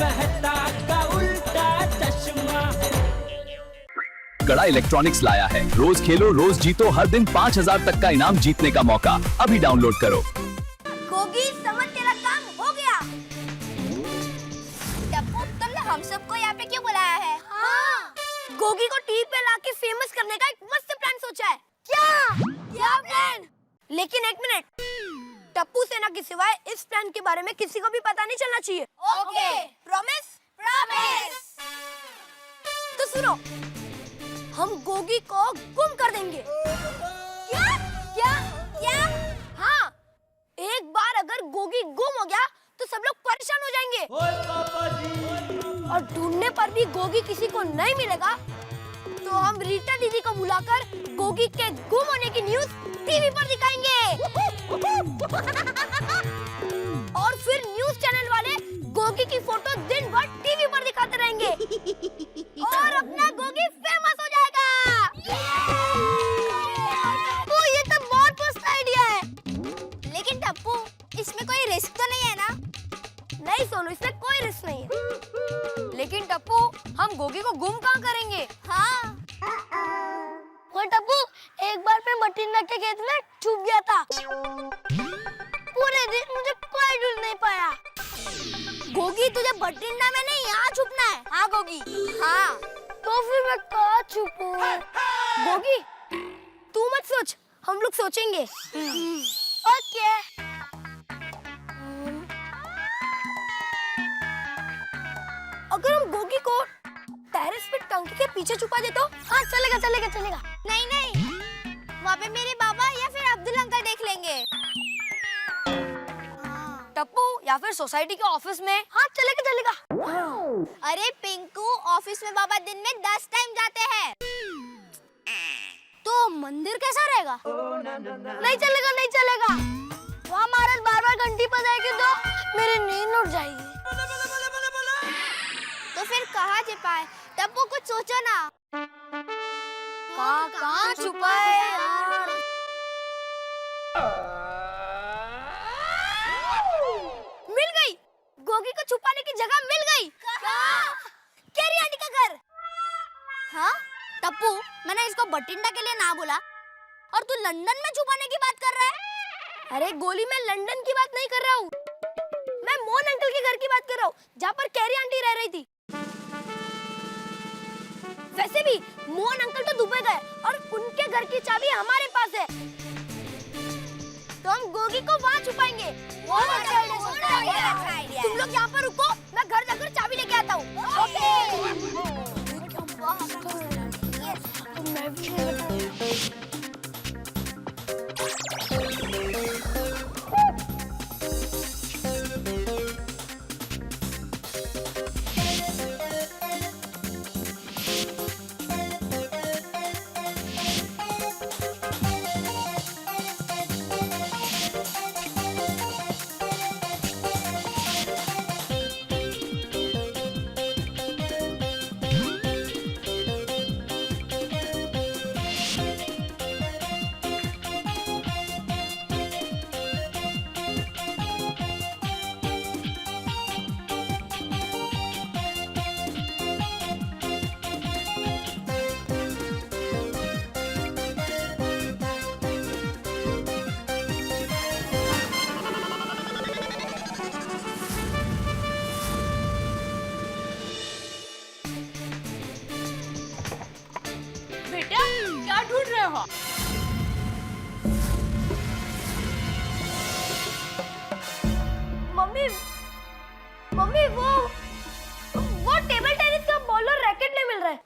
मेहता का उल्टा चश्मा। कड़ा इलेक्ट्रॉनिक्स लाया है, रोज खेलो रोज जीतो, हर दिन 5,000 तक का इनाम जीतने का मौका। अभी डाउनलोड करो। गोगी समझ तेरा काम हो गया। टप्पू तुमने हम सबको यहाँ पे क्यों बुलाया है? हाँ। गोगी को टीवी पे लाके फेमस करने का एक मस्त प्लान सोचा है। क्या प्लान? लेकिन एक मिनट, टप्पू सेना के सिवाय इस प्लान के बारे में किसी को भी पता नहीं चलना चाहिए। Okay, promise? प्रॉमिस। तो सुनो, हम गोगी को गुम कर देंगे। क्या? क्या? क्या? हाँ, एक बार अगर गोगी गुम हो गया तो सब लोग परेशान हो जाएंगे। और ढूंढने पर भी गोगी किसी को नहीं मिलेगा तो हम रीटा दीदी को बुलाकर गोगी के गुम होने की न्यूज़ टीवी पर दिखाएंगे। और फिर न्यूज़ चैनल वाले गोगी की फोटो दिन भर टीवी पर दिखाते रहेंगे और अपना गोगी फेमस हो जाएगा। टप्पू, ये तो बहुत मस्त आइडिया है। लेकिन टप्पू, इसमें कोई रिस्क तो नहीं है ना? नहीं सोनू, इसमें कोई रिस्क नहीं है। लेकिन टप्पू, हम गोगी को गुम कहाँ करेंगे? हाँ। वो टप्पू, एक बार मैं बठिंडा के खेत में छुप गया था। पूरे दिन मुझे कोई ढूंढ नहीं पाया। गोगी, तुझे बठिंडा में नहीं, यहाँ छुपना है। हाँ गोगी। हाँ। तो फिर मैं कहाँ छुपूं? गोगी, तू मत सोच, हम लोग सोचेंगे। ओके। अगर हम गोगी को टेरेस पे टंकी के पीछे छुपा दे तो? हाँ चलेगा चलेगा चलेगा। नहीं नहीं, वहाँ पे मेरे बाबा या फिर अब्दुल अंकल देख लेंगे। टप्पू, या फिर सोसाइटी के ऑफिस में? हाँ चलेगा चलेगा। अरे पिंकू, ऑफिस में बाबा दिन में 10 टाइम जाते हैं। तो मंदिर कैसा रहेगा? नहीं चलेगा नहीं चलेगा, वहाँ महाराज बार बार घंटी बजाएगी तो मेरी नींद उड़ जाएगी। तो फिर कहाँ छिपाए? टप्पू कुछ सोचो ना। कहाँ छुपाए यार? मिल गई, गोगी को छुपाने की जगह मिल गई। कैरी आंटी का घर। हाँ टप्पू, मैंने इसको बठिंडा के लिए ना बोला और तू लंदन में छुपाने की बात कर रहा है। अरे गोली, मैं लंदन की बात नहीं कर रहा हूँ, मैं मोहन अंकल के घर की बात कर रहा हूँ जहाँ पर कैरी आंटी रह रही थी। वैसे भी मोहन अंकल तो दुबई गए और उनके घर की चाबी हमारे पास है, तो हम गोगी को वहाँ छुपाएंगे। तुम लोग यहाँ पर रुको, मैं घर जाकर चाबी लेके आता हूँ। मम्मी वो टेबल टेनिस का बॉल और रैकेट नहीं मिल रहा है।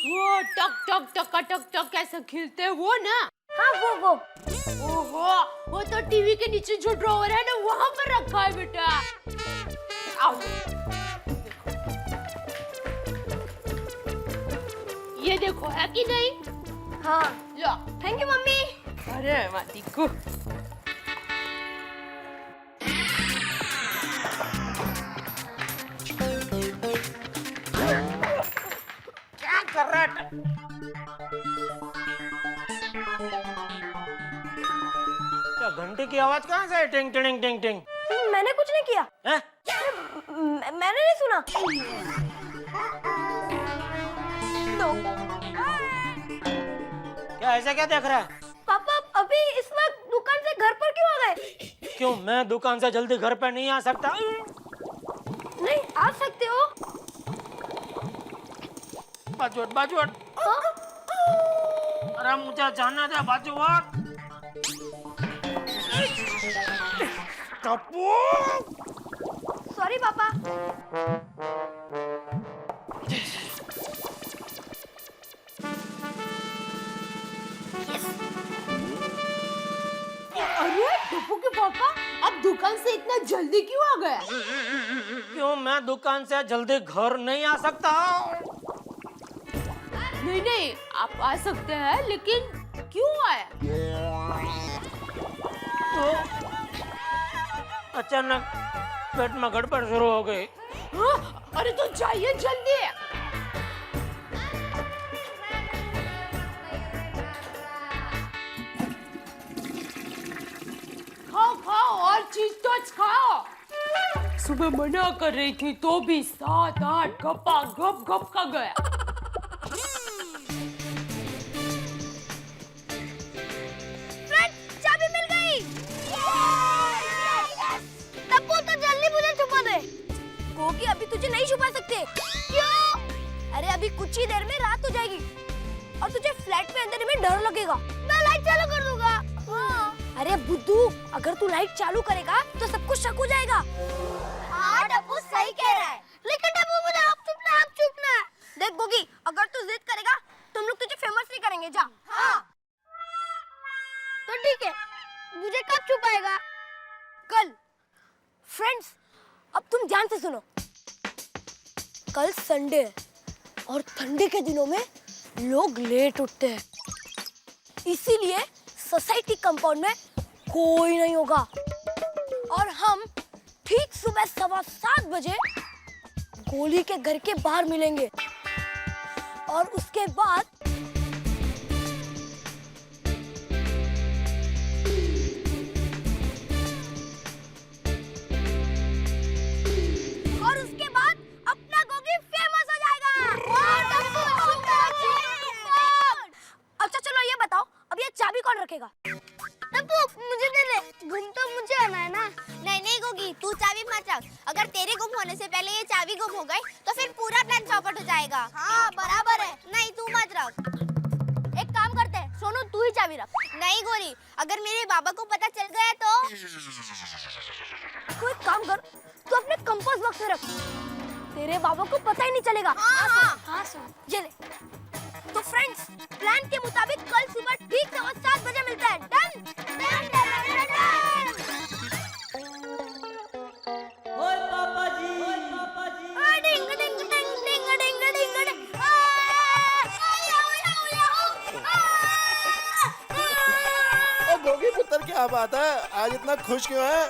वो टक टक टक टक टक कैसे खेलते हैं वो ना? हाँ वो ओहो, वो तो टीवी के नीचे जो ड्रॉवर है ना वहाँ पर रखा है बेटा। आओ, ये देखो है कि नहीं? हाँ लो। Thank you mummy. अरे माती को क्या कर रहा है? घंटे की आवाज कहाँ से है? टिंग टिंग टिंग टिंग। मैंने कुछ नहीं किया। हैं? मैंने नहीं सुना। नो। क्या ऐसा क्या देख रहा है? पापा अभी इस वक्त दुकान से घर पर क्यों आ गए? क्यों, मैं दुकान से जल्दी घर पे नहीं आ सकता? नहीं आ सकते हो। बाजू हट। अरे मुझे जाना था, बाजू हट। टप्पू! सॉरी पापा। अरे टप्पू के पापा, आप दुकान से इतना जल्दी क्यों आ गए? क्यों, मैं दुकान से जल्दी घर नहीं आ सकता? नहीं, आप आ सकते हैं, लेकिन क्यों आए? तो अचानक पेट में गड़बड़ शुरू हो गई। हाँ? अरे तो जाइए जल्दी। खाओ और चीज तो खाओ। सुबह मना कर रही थी तो भी 7-8 गप्पा गप का गया। चाबी मिल गई। टप्पू तो जल्दी मुझे छुपा दे। गोगी अभी तुझे नहीं छुपा सकते। क्यों? अरे अभी कुछ ही देर में रात हो जाएगी और तुझे फ्लैट में अंदर में डर लगेगा। मैं लाइट चालू कर दूंगा। हाँ। अरे बुद्धू, अगर तू लाइट चालू करेगा तो सबको शक हो जाएगा। हाँ टप्पू सही कह रहा है। लेकिन टप्पू मुझे आप चुपना। देख गोगी, अगर तू जिद करेगा तो हम लोग तुझे फेमस नहीं करेंगे। जा। हाँ। तो ठीक है, मुझे कब छुपाएगा? कल। फ्रेंड्स, अब तुम ध्यान से सुनो। कल संडे है और ठंडे के दिनों में लोग लेट उठते हैं, इसीलिए सोसाइटी कंपाउंड में कोई नहीं होगा और हम ठीक सुबह 7:15 बजे गोली के घर के बाहर मिलेंगे और उसके बाद अपना गोगी फेमस हो जाएगा। अच्छा चलो ये बताओ, अब ये चाबी कौन रखेगा? टप्पू मुझे दे दे, गुम तो मुझे आना है ना। नहीं गोगी, तू चाबी मत रख। अगर तेरे गुम होने से पहले ये चाबी गुम हो गई तो फिर पूरा प्लान चौपट हो जाएगा। हाँ बराबर है। नहीं तू मत रख। एक काम करते हैं, सोनू तू ही चाबी रख। नहीं गोरी, अगर मेरे बाबा को पता चल गया तो एक काम कर, तू अपने कंपास बॉक्स में रख, तेरे बाबा को पता ही नहीं चलेगा। हाँ, ये ले। तो फ्रेंड्स, प्लान के मुताबिक कल सुबह ठीक 7 बजे मिलता है। डन? ओए पापा जी। डिंग डिंग डिंग डिंग डिंग डिंग डिंग। ओ गोगी पुत्र, क्या बात है, आज इतना खुश क्यों है?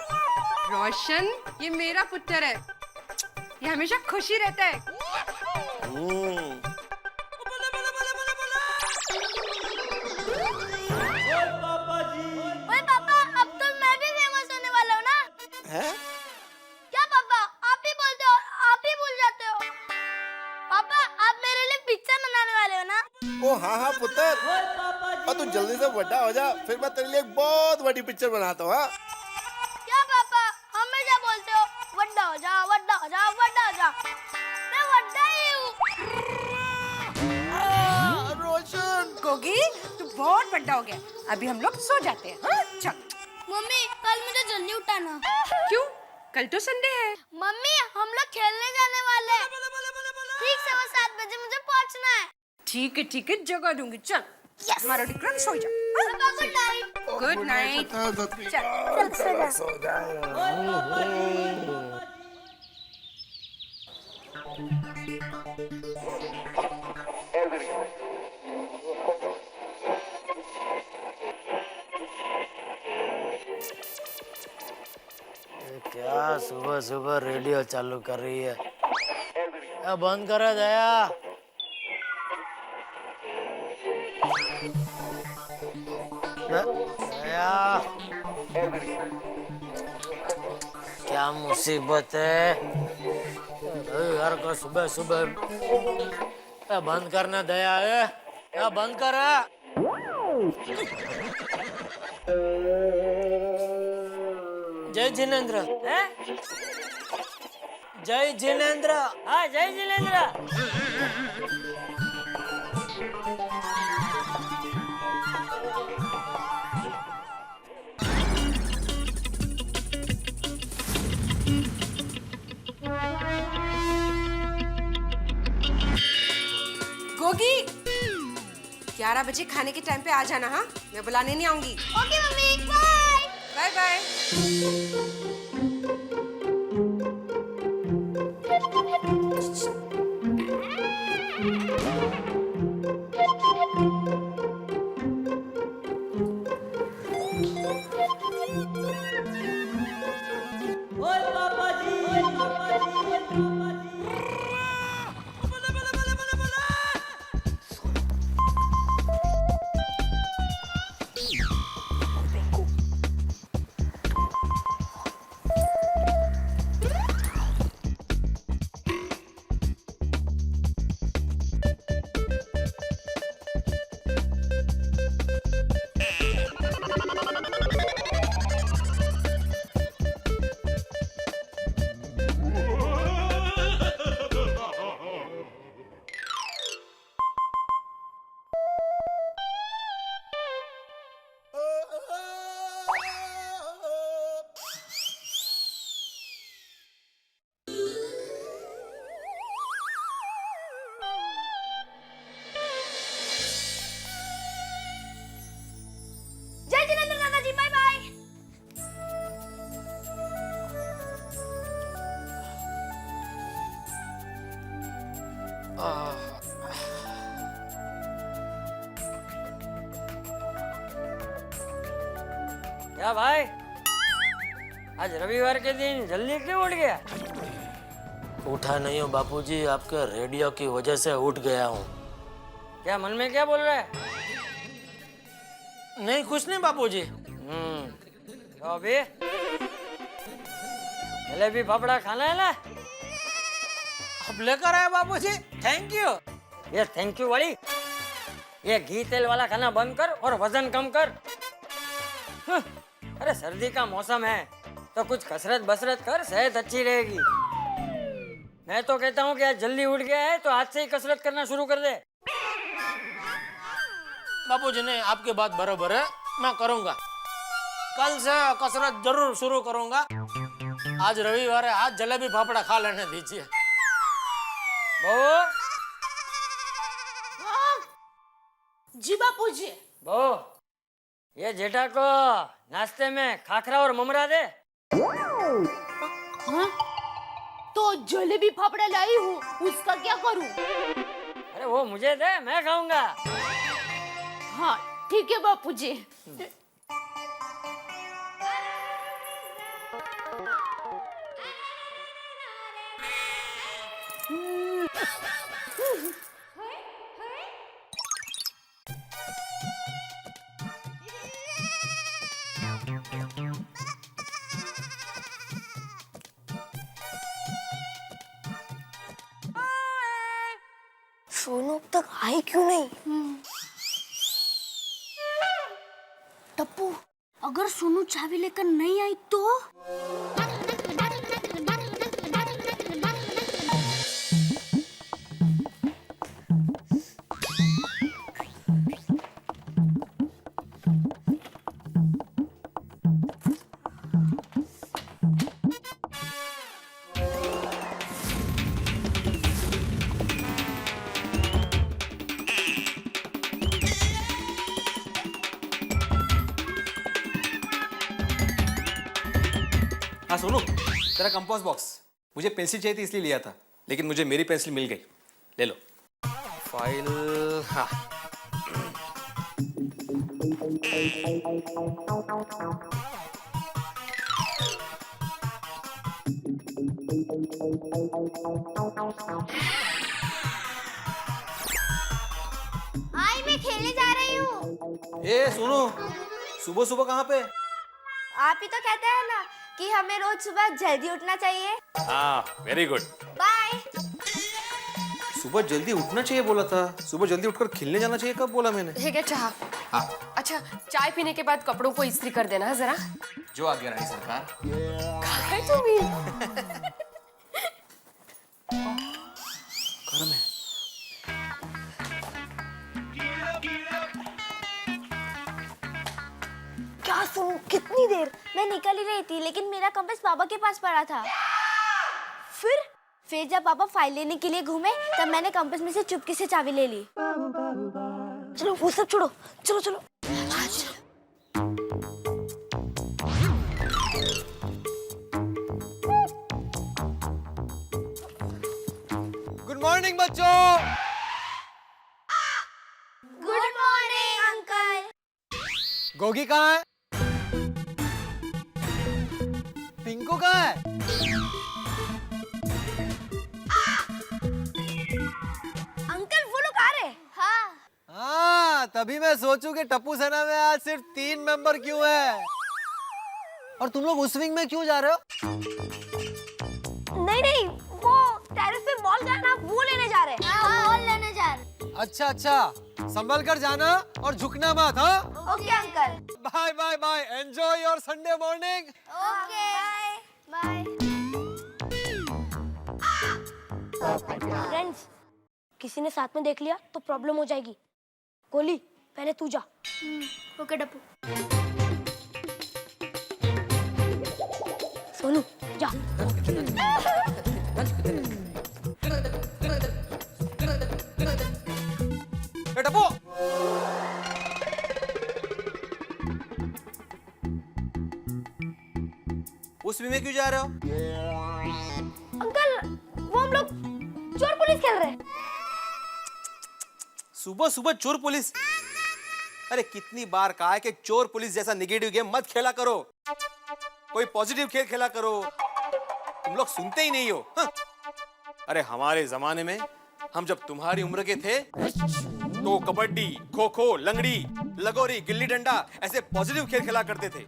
रोशन, ये मेरा पुत्र है, ये हमेशा खुशी रहता है। ओए पापा, अब तो मैं भी फेमस होने वाला हूँ ना? हैं? क्या पापा, आप ही बोलते हो, आप ही भूल जाते हो। पापा, आप मेरे लिए पिक्चर बनाने वाले हो ना? ओ हाँ पुत्र, और तू जल्दी से बड़ा हो जा, फिर मैं तेरे लिए एक बहुत बड़ी पिक्चर बनाता हूँ। हाँ? क्या पापा, हमेशा बोलते हो वड्डा हो जा, वड्डा हो जा, वड्डा हो जा। मैं वड्डा ही हूँ। रोशन, गोगी, तू बहुत बड़ा हो गया, अभी हम लोग सो जाते हैं। हाँ? चल। मम्मी, कल मुझे जल्दी उठाना। क्यों? कल तो संडे है। मम्मी, हम लोग खेलने जाने वाले हैं। ठीक 7:15 बजे मुझे पहुंचना है। ठीक है, जगह दूंगी। चल, हमारा विक्रम सो जा। Good night. Good night. चल। सो जाए। क्या सुबह सुबह रेडियो चालू कर रही है? बंद करो दया। दया, क्या मुसीबत है। रविवार को सुबह सुबह बंद करना दया है, या बंद कर। जय जिनेंद्र। जय जिनेंद्र। हाँ जय जिनेंद्र। गोगी 11 बजे खाने के टाइम पे आ जाना। हाँ, मैं बुलाने नहीं आऊंगी। Okay mummy, bye. Bye bye. ओए पापा जी, ओए पापा जी, ओए पापा जी। जय जिनेंद्र दादाजी, बाय बाय। क्या भाई, आज रविवार के दिन जल्दी क्यों उठ गया? उठा नहीं हूँ बापूजी, आपके रेडियो की वजह से उठ गया हूँ। क्या मन में क्या बोल रहा है? नहीं कुछ नहीं बापूजी। तो अभी जलेबी फाफड़ा खाना है ना? अब लेकर आए बापूजी, थैंक यू। ये थैंक यू वाली, ये घी तेल वाला खाना बंद कर और वजन कम कर। अरे सर्दी का मौसम है तो कुछ कसरत बसरत कर, सेहत अच्छी रहेगी। मैं तो कहता हूँ कि आज जल्दी उठ गया है तो आज से ही कसरत करना शुरू कर दे। बापूजी नहीं, आपकी बात बराबर है, मैं करूंगा। कल से कसरत जरूर शुरू करूंगा। आज रविवार है, आज जलेबी फाफड़ा खा लेने दीजिए। बहू, जी बापूजी। बहू, ये जेठा को नाश्ते में खाखरा और ममरा दे। हाँ? तो जलेबी फाफड़ा लाई हूँ, उसका क्या करूँ? अरे वो मुझे दे, मैं खाऊंगा। हाँ ठीक है बापूजी। सोनू अब तक आई क्यों नहीं? टप्पू, अगर सोनू चाबी लेकर नहीं आई तो? हाँ सोनू, तेरा कंपास बॉक्स, मुझे पेंसिल चाहिए थी इसलिए लिया था, लेकिन मुझे मेरी पेंसिल मिल गई। ले लो फाइल। हाँ आई, मैं खेलने जा रही हूँ। ए सोनू, सुबह सुबह कहाँ पे? आप ही तो कहते हैं ना, कि हमें रोज सुबह जल्दी उठना चाहिए। हाँ, वेरी गुड। बाय। सुबह जल्दी उठना चाहिए बोला था। सुबह जल्दी उठकर खेलने जाना चाहिए कब बोला मैंने? है क्या चाह? हाँ। अच्छा, चाय पीने के बाद कपड़ों को इस्त्री कर देना है जरा। जो आ गया रानी सरकार। है तू भी? घर में। क्या सुन, कितनी देर मैं निकल ही रही थी, लेकिन मेरा कंपास पापा के पास पड़ा था। फिर जब पापा फाइल लेने के लिए घूमे, तब मैंने कंपास में से चुपके से चाबी ले ली। चलो वो सब छोड़ो, चलो चलो। गुड मॉर्निंग बच्चों। Good morning uncle. गोगी कहाँ है? पिंकू कहाँ है? अंकल वो लोग आ रहे। हाँ। हाँ, तभी मैं सोचूं कि टप्पू सेना में आज सिर्फ 3 मेंबर क्यों है। और तुम लोग उस विंग में क्यों जा रहे हो? नहीं नहीं, वो टेरेस पे बॉल का ना, वो लेने जा रहे हैं। हाँ, बॉल लेने जा रहे। अच्छा अच्छा, संभल कर जाना और झुकना मत। हाँ, okay uncle. Bye bye bye, enjoy your Sunday morning. Okay bye. Friends, किसी ने साथ में देख लिया तो प्रॉब्लम हो जाएगी। गोली, पहले तू जा। ओके टप्पू। सोनू जा। ए टप्पू। उस विंग में क्यों जा रहे हो? अंकल, वो हम लोग चोर पुलिस खेल रहे हैं। सुबह सुबह चोर पुलिस? अरे कितनी बार कहा है कि चोर पुलिस जैसा नेगेटिव गेम मत खेला करो। कोई पॉजिटिव खेल खेला करो। तुम लोग सुनते ही नहीं हो। हाँ? अरे हमारे जमाने में हम जब तुम्हारी उम्र के थे तो कबड्डी, खो खो, लंगड़ी, लगोरी, गिल्ली डंडा ऐसे पॉजिटिव खेल खेला करते थे।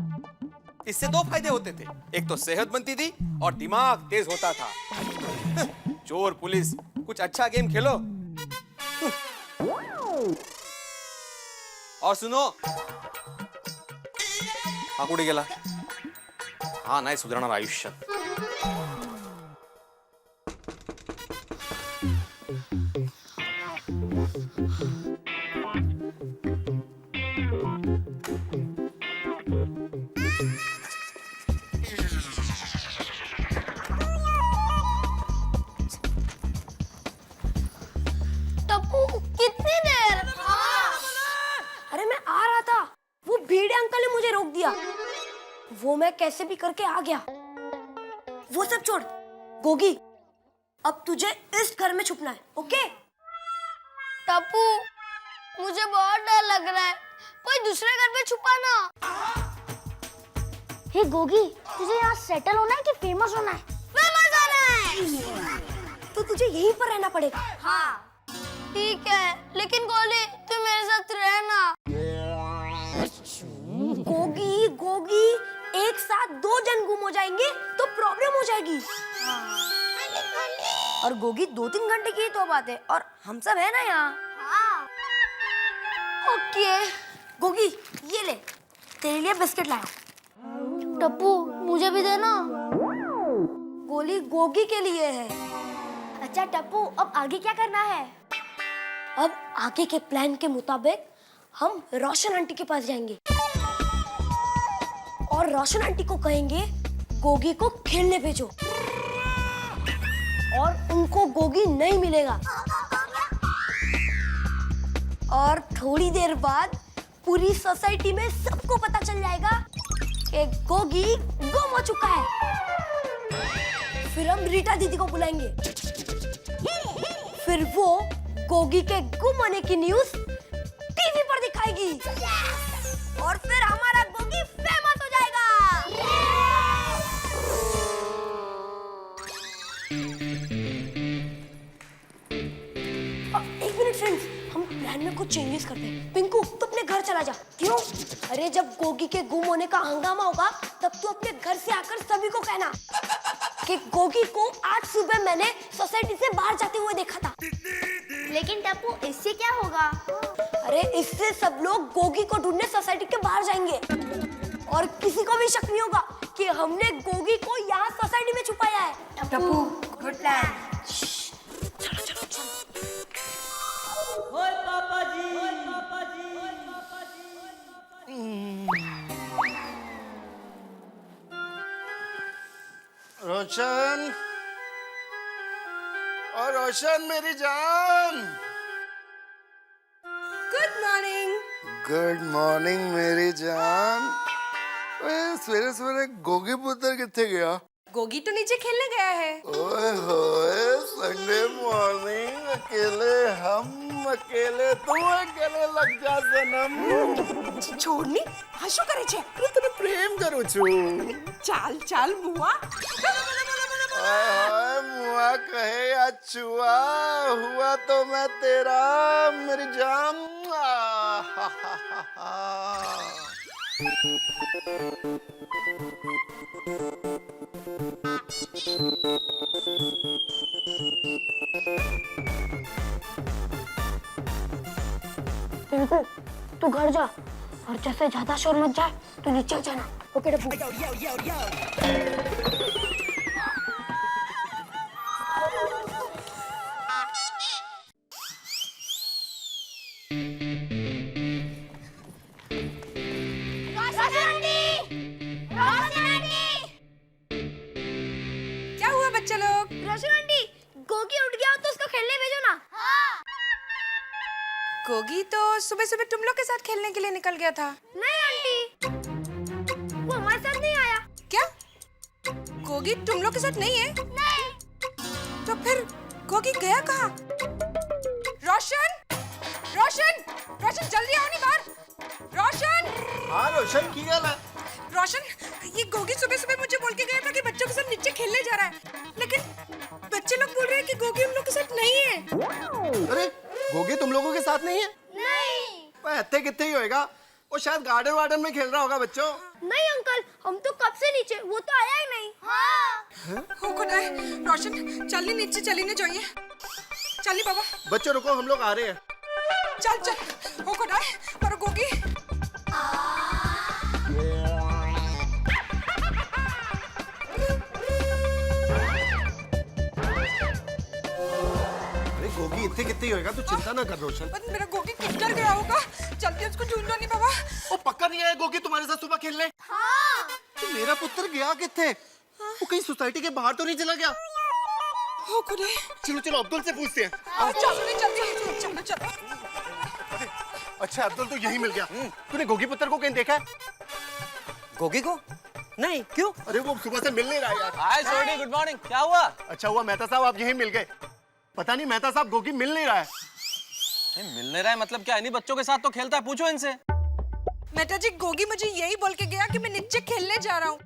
इससे 2 फायदे होते थे, एक तो सेहत बनती थी और दिमाग तेज होता था। चोर पुलिस, कुछ अच्छा गेम खेलो। और सुनो, हा कुठे गेला? हा नाही सुधारणार आयुष्यात। टप्पू, कितनी देर? अरे मैं आ रहा था, वो भीड़े अंकल ने मुझे रोक दिया। वो मैं कैसे भी करके आ गया। वो सब छोड़, गोगी, अब तुझे इस घर में छुपना है, ओके? टप्पू, मुझे बहुत डर लग रहा है, कोई दूसरे घर में छुपा ना। हे गोगी, तुझे यहाँ सेटल होना है कि फेमस होना है? फेमस होना है। तो तुझे यहीं पर रहना पड़ेगा। हाँ ठीक है, लेकिन गोली तू मेरे साथ रहना। गोगी गोगी, एक साथ 2 जन गुम हो जाएंगे तो प्रॉब्लम हो जाएगी। और गोगी 2-3 घंटे की तो बात है, और हम सब है ना यहाँ। ओके गोगी, ये ले, तेरे लिए बिस्किट लाया। टप्पू, मुझे भी देना। गोली गोगी के लिए है। अच्छा टप्पू, अब आगे क्या करना है? अब आगे के प्लान के मुताबिक हम रोशन आंटी के पास जाएंगे और रोशन आंटी को कहेंगे गोगी को खेलने भेजो, और उनको गोगी नहीं मिलेगा। और थोड़ी देर बाद पूरी सोसाइटी में सबको पता चल जाएगा कि गोगी गुम हो चुका है। फिर हम रीटा दीदी को बुलाएंगे, फिर वो गोगी के गुम होने की न्यूज़ टीवी पर दिखाएगी। और फिर हमारा गोगी फेमस हो जाएगा। एक मिनट फ्रेंड्स, हम प्लान में कुछ चेंजेस करते हैं। पिंकू, तू अपने घर चला चला जा। क्यों? अरे जब गोगी के गुम होने का हंगामा होगा तब तू अपने घर से आकर सभी को कहना कि गोगी को आज सुबह मैंने सोसाइटी से बाहर जाते हुए देखा था। लेकिन टप्पू इससे क्या होगा? अरे इससे सब लोग गोगी को ढूंढने सोसाइटी के बाहर जाएंगे और किसी को भी शक नहीं होगा कि हमने गोगी को यहाँ सोसाइटी में छुपाया है। Tappu good plan. ओए पापा जी, ओए पापा जी, ओए पापा जी। रोशन, और रोशन मेरी जान। Good morning. गुड मॉर्निंग मेरी जान। सवेरे सवेरे गोगी पुत्र किथे गया? गोगी तो नीचे खेलने गया है। ओए होए, संडे मॉर्निंग अकेले हम, अकेले तू, अकेले लग जा सनम। छोड़नी हशो करे छे। अरे तने प्रेम करू छु। चाल चाल मुआ। हाय मुआ कहे या छुआ, हुआ तो मैं तेरा मेरी जान। तू घर जा और जैसे ज्यादा शोर मच जाए तो नीचे जाना। ओके टप्पू। क्या हुआ बच्चे लोग? रोशन आंटी, गोगी उठ गया तो उसको खेलने भेजो ना। हाँ। गोगी तो सुबह सुबह तुम लोग के साथ खेलने के लिए निकल गया था। नहीं आंटी, वो हमारे साथ नहीं आया। क्या? गोगी तुम लोग के साथ नहीं है? नहीं। तो फिर गोगी गया कहाँ? रोशन, रोशन, रोशन जल्दी आओ नहीं बाहर। रोशन, हाँ रोशन की गल है? रोशन, ये गोगी सुबह सुबह मुझे बोल के गया था कि बच्चों के साथ नीचे खेलने जा रहा है, लेकिन बच्चे लोग बोल रहे हैं कि गोगी हम लोग के साथ नहीं है। अरे गोगी तुम लोगों के साथ नहीं है? नहीं। इतने कितने ही होएगा, वो शायद गार्डन वार्डन में खेल रहा होगा बच्चों। नहीं अंकल, हम तो कब से नीचे, वो तो आया ही नहीं। हाँ। हो खुदा है। रोशन चलनी नीचे चली ना जाइए। चलिए बाबा। बच्चों रुको, हम लोग आ रहे हैं। चल चल। हो खुदा है। पर गोगी गोगी इतने कितने ही होएगा, तू चिंता ना कर रोशन। मेरा गोगी किधर गया होगा? जल्दी उसको ढूंढो नहीं बाबा। वो पक्का नहीं आया गोगी तुम्हारे साथ सुबह खेलने? हाँ। तो मेरा पुत्र गया किथे? वो कहीं सोसाइटी के बाहर तो नहीं चला गया? हो खुदा। चलो चलो अब्दुल से पूछते हैं। चलो जल्दी चलो चलो। अच्छा अब्दुल तो यही मिल गया। तूने गोगी पुत्र को कहीं देखा है? गोगी को? नहीं, क्यों? अरे वो सुबह से मिल नहीं रहा यार। हाय सोडी, गुड मॉर्निंग। क्या हुआ? अच्छा हुआ मेहता साहब आप यहीं मिल गए। पता नहीं मेहता साहब गोगी मिल नहीं रहा है। मिल नहीं रहा है मतलब क्या? इन्हीं बच्चों के साथ तो खेलता है, पूछो इनसे। मेहता जी गोगी मुझे यही बोल के गया कि मैं नीचे खेलने जा रहा हूँ,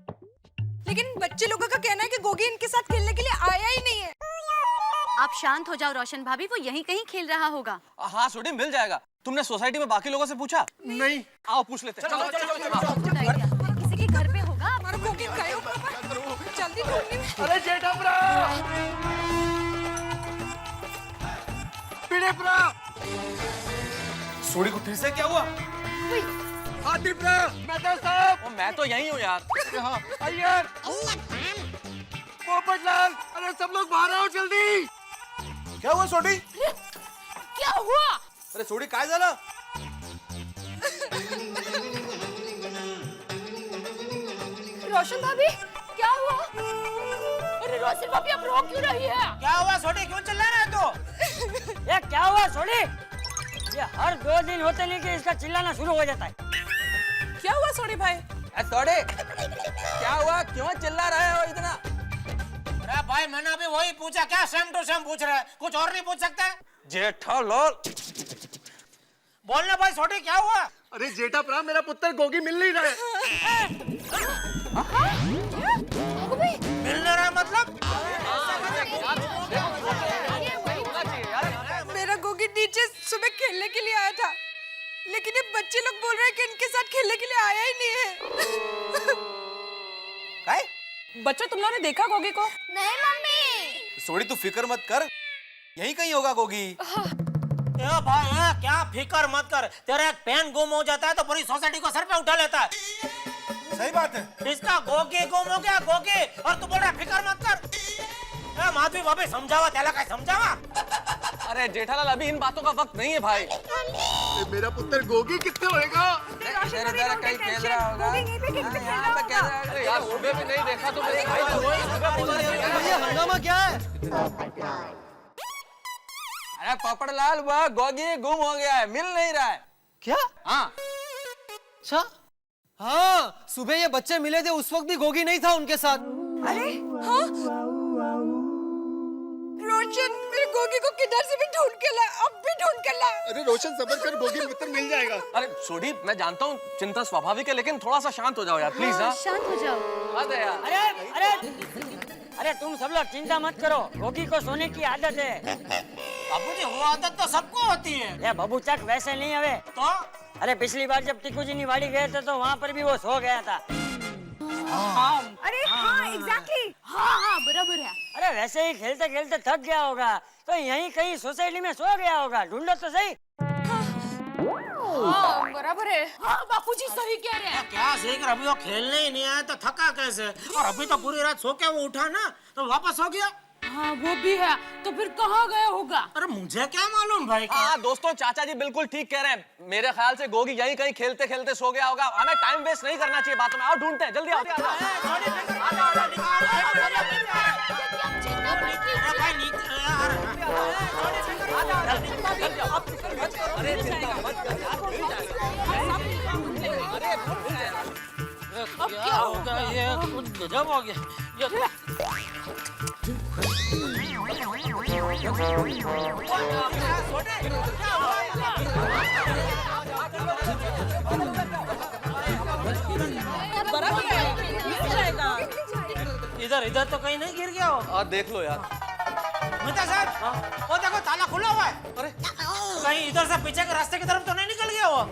लेकिन बच्चे लोगों का कहना है कि गोगी इनके साथ खेलने के लिए आया ही नहीं है। आप शांत हो जाओ रोशन, भाभी वो यहीं कहीं खेल रहा होगा। हाँ सोडी, मिल जाएगा। तुमने सोसाइटी में बाकी लोगों से पूछा? नहीं। आओ पूछ लेते हैं। चलो किसी के घर पे होगा। हमारा गोगी गया होगा। जल्दी ढूंढनी है। अरे जेठा सोडी को फिर से क्या हुआ? मेहता साहब। मैं तो यही हूँ यार। अय्यर, पोपटलाल, अरे सब लोग बाहर आओ जल्दी। क्या हुआ सोडी? क्या हुआ? अरे सोडी काय झालं? रोशन भाभी क्या हुआ? अरे रोशन भाभी आप रो क्यों रही है? क्या हुआ छोटी, क्यों चिल्ला रहा है तू? ये क्या हुआ सोडी? ये हर 2 दिन होते नहीं कि इसका चिल्लाना शुरू हो जाता है। क्या हुआ सोनी भाई? सोडी, क्या हुआ? क्यों चिल्ला रहे हो इतना? अरे भाई मैंने अभी वही पूछा, क्या सेम टू सेम पूछ रहा है, कुछ और नहीं पूछ सकता? जेठालाल, बोलना भाई छोटी क्या हुआ? अरे जेठा प्रा, मेरा पुत्र गोगी मिल नहीं रहा है। मिल नहीं रहा मतलब? मेरा गोगी नीचे सुबह खेलने के लिए आया था, लेकिन ये बच्चे लोग बोल रहे हैं कि इनके साथ खेलने के लिए आया ही नहीं है। काय? बच्चों, तुम लोगों ने देखा गोगी को? नहीं मम्मी। सोडी तू फिक्र मत कर, यहीं कहीं होगा गोगी। ए भाई ए, क्या फिकर मत कर, तेरा एक पेन गुम हो जाता है तो पूरी सोसाइटी को सर पे उठा लेता है। सही बात है। इसका गोगी गुम हो गया गोगी, और तू बोल रहा है फिकर मत कर। ए माधवी भाभी समझावा, त्याला काय समझावा। अरे जेठालाल, अभी इन बातों का वक्त नहीं है भाई। मेरा पुत्र गोगी कितने होएगा? कहीं खेल रहा होगा। अरे यार, सुबह भी नहीं देखा तो भैया हंगामा क्या है? अरे पोपटलाल, वह गोगी गुम हो गया है, मिल नहीं रहा है। क्या? हाँ। अच्छा, हाँ, सुबह ये बच्चे मिले थे, उस वक्त भी गोगी नहीं था उनके साथ। अरे हाँ, रोशन मेरे गोगी को किधर से भी ढूंढ के ला, अब भी ढूंढ के ला। अरे रोशन सबर कर, गोगी पुत्र मिल जाएगा। अरे सोडी, मैं जानता हूँ चिंता स्वाभाविक है, लेकिन थोड़ा सा शांत हो जाओ यार, प्लीज। हाँ, शांत हो जाओ। अरे यार, अरे अरे अरे तुम सब लोग चिंता मत करो, गोगी को सोने की आदत है। बाबूजी वो आदत तो सबको होती है। ये बबूचक वैसे नहीं हवे तो अरे पिछली बार जब टिकू जी निवाड़ी गए थे तो वहाँ पर भी वो सो गया था। अरे हाँ, एग्जैक्टली। हाँ बराबर है। अरे वैसे ही खेलते खेलते थक गया होगा तो यहीं कहीं सोसाइटी में सो गया होगा, ढूंढो तो सही। हाँ बराबर है। हाँ बापूजी सही कह रहे हैं। क्या सीख, अभी वो खेलने ही नहीं आया तो थका कैसे? और अभी तो पूरी रात सो के वो उठा ना तो वापस हो गया। हाँ वो भी है, तो फिर कहाँ गया होगा? अरे मुझे क्या मालूम भाई। हाँ दोस्तों, चाचा जी बिल्कुल ठीक कह रहे हैं। मेरे ख्याल से गोगी यहीं कहीं खेलते खेलते सो गया होगा। हमें टाइम वेस्ट नहीं करना चाहिए बातों में। आओ ढूंढते हैं, जल्दी आओ। अब क्या होगा, ये कुछ गजब हो गया। इधर इधर तो कहीं नहीं गिर गया हो? देख लो यार। मेहता साहब, वो देखो ताला खुला हुआ है। अरे कहीं इधर से पीछे के रास्ते की तरफ तो नहीं निकल गया वो?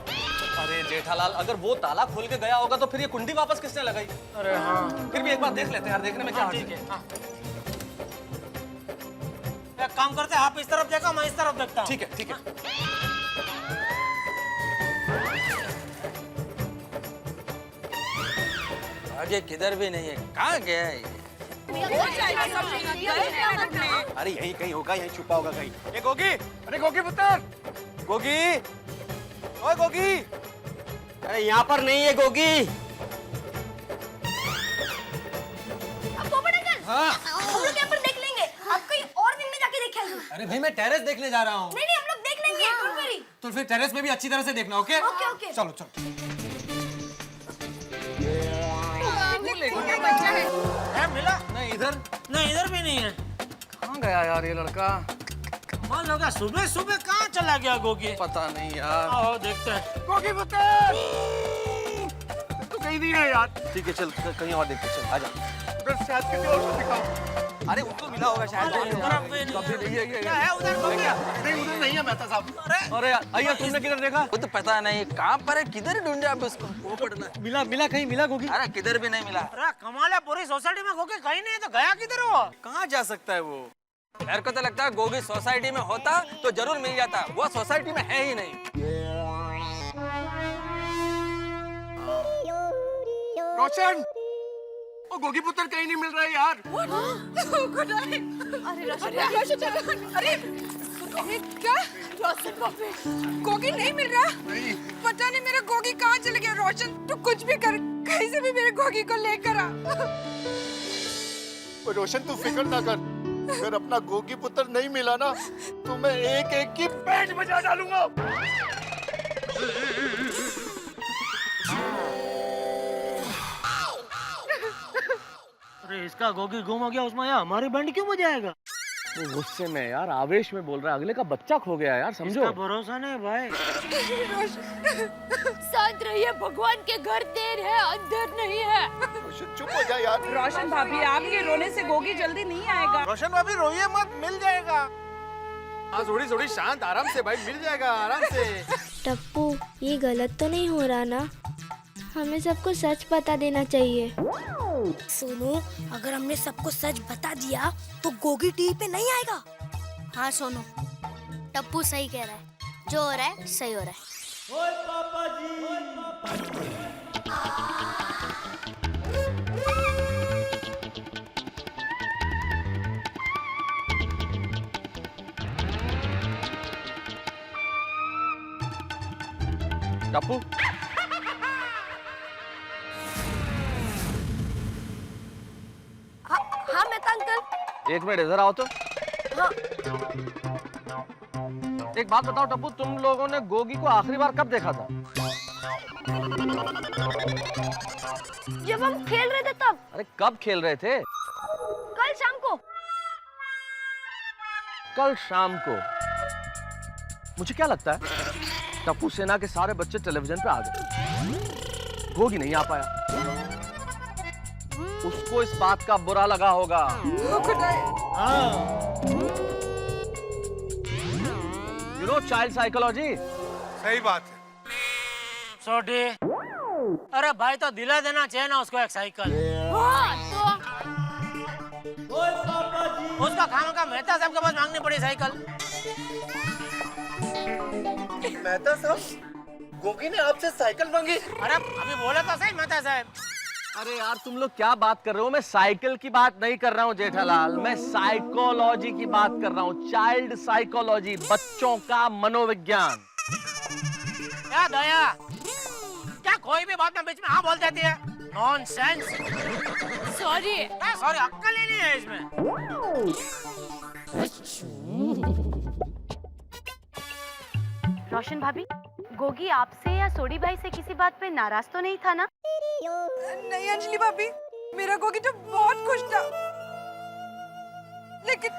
अरे जेठालाल, अगर वो ताला खोल के गया होगा तो फिर ये कुंडी वापस किसने लगाई? अरे हाँ, फिर भी एक बार देख लेते हैं यार, देखने में क्या हर्ज ठीक है। हाँ। एक काम करते हैं, आप इस तरफ देखो, मैं इस तरफ देखता हूँ। ठीक है, ठीक है। आगे किधर भी नहीं है, कहाँ गया है ये? अरे यहीं कहीं होगा, यहीं छुपा होगा कहीं। ए गोगी, अरे गोगी पुत्र, गोगी, ओए गोगी। अरे यहाँ पर नहीं है गोगी। अब पोपट अंकल, हम लोग यहाँ पर देख लेंगे। आप कहीं और दिन में जाके देखेंगे। अरे भाई, मैं टेरेस देखने जा रहा हूँ। नहीं हम लोग देख लेंगे, डोंट वरी। तो फिर टेरेस में भी अच्छी तरह से देखना, ओके? Okay okay. चलो चलो। है मिला? नहीं इधर, नहीं इधर भी नहीं है। कहाँ गया यार ये लड़का? मान लो सुबह सुबह कहाँ चला गया गोगी? पता नहीं यार। आओ देखते हैं। गोगी पुत्र तू कहीं नहीं है यार। ठीक है, चल कहीं और देखते, चल आजा। उधर शायद किसी और को दिखाओ। अरे उनको मिला होगा शायद। क्या है उधर गोगी? नहीं उधर नहीं है मेहता साहब। अरे अय्या, तुमने किधर देखा? वो तो पता नहीं कहाँ पर है, किधर ढूंढे आप उसको? वो पड़ना। मिला कहीं मिला गोगी? अरे किधर भी नहीं मिला। अरे कमाल है, पूरी सोसाइटी में गोगी कहीं नहीं है तो गया किधर वो? कहाँ जा सकता है वो? मेरे को तो लगता है गोगी सोसाइटी में होता तो जरूर मिल जाता, वो सोसाइटी में है ही नहीं। रोशन, ओ गोगी पुत्र कहीं नहीं मिल रहा है यार। अरे क्या? गोगी नहीं मिल रहा? नहीं। पता नहीं मेरा गोगी कहाँ चले गया। रोशन तू कुछ भी कर, कहीं से भी मेरे गोगी को लेकर आ। ओ रोशन, तू फिक्र ना कर। अगर अपना गोगी पुत्र नहीं मिला ना तो मैं एक एक की पेट बजा डालूंगा। अरे इसका गोगी गुम हो गया, उसमें यार हमारी बैंड क्यों बजाएगा? वो गुस्से में यार, आवेश में बोल रहा है। अगले का बच्चा खो गया यार, समझो। इसका भरोसा नहीं भाई। शांत रहिए, भगवान के घर देर है, अंदर नहीं है। रोशन चुप हो जा यार। रोशन भाभी, आपके रोने से गोगी जल्दी नहीं आएगा। रोशन भाभी रोइए मत, मिल जाएगा। हाँ थोड़ी थोड़ी शांत, आराम से भाई, मिल जाएगा आराम से। टप्पू, ये गलत तो नहीं हो रहा ना? हमें सबको सच बता देना चाहिए। सोनू, अगर हमने सबको सच बता दिया तो गोगी टीवी पे नहीं आएगा। हाँ सोनू, टप्पू सही कह रहा है, जो हो रहा है सही हो रहा है। ओए पापा जी, टप्पू, हाँ मैं अंकल। एक मिनट इधर आओ तो। हाँ। एक बात बताओ टप्पू, तुम लोगों ने गोगी को आखिरी बार कब देखा था? जब हम खेल रहे थे तब। अरे कब खेल रहे थे? कल शाम को। कल शाम को? मुझे क्या लगता है टप्पू सेना के सारे बच्चे टेलीविजन पे आ गए, गोगी नहीं आ पाया। उसको इस बात का बुरा लगा होगा। You know child psychology. सही बात है। छोटी, अरे भाई तो दिला देना चाहिए ना उसको एक साइकिल। ओए पापा जी, उसका खाना का मेहता साहब के पास मांगनी पड़ी साइकिल। मेहता साहब, गोगी ने आपसे साइकिल मांगी? अरे अभी बोला तो सही मेहता साहब। अरे यार तुम लोग क्या बात कर रहे हो? मैं साइकिल की बात नहीं कर रहा हूँ जेठालाल, मैं साइकोलॉजी की बात कर रहा हूँ। चाइल्ड साइकोलॉजी, बच्चों का मनोविज्ञान। क्या दया, क्या कोई भी बात में बीच में हाँ बोल देती है? नॉनसेंस। सॉरी। सॉरी, अक्ल ही नहीं है इसमें। रोशन भाभी, गोगी आपसे या सोडी भाई से किसी बात पे नाराज तो नहीं था ना? नहीं अंजलि भाभी, मेरा गोगी तो बहुत खुश था, लेकिन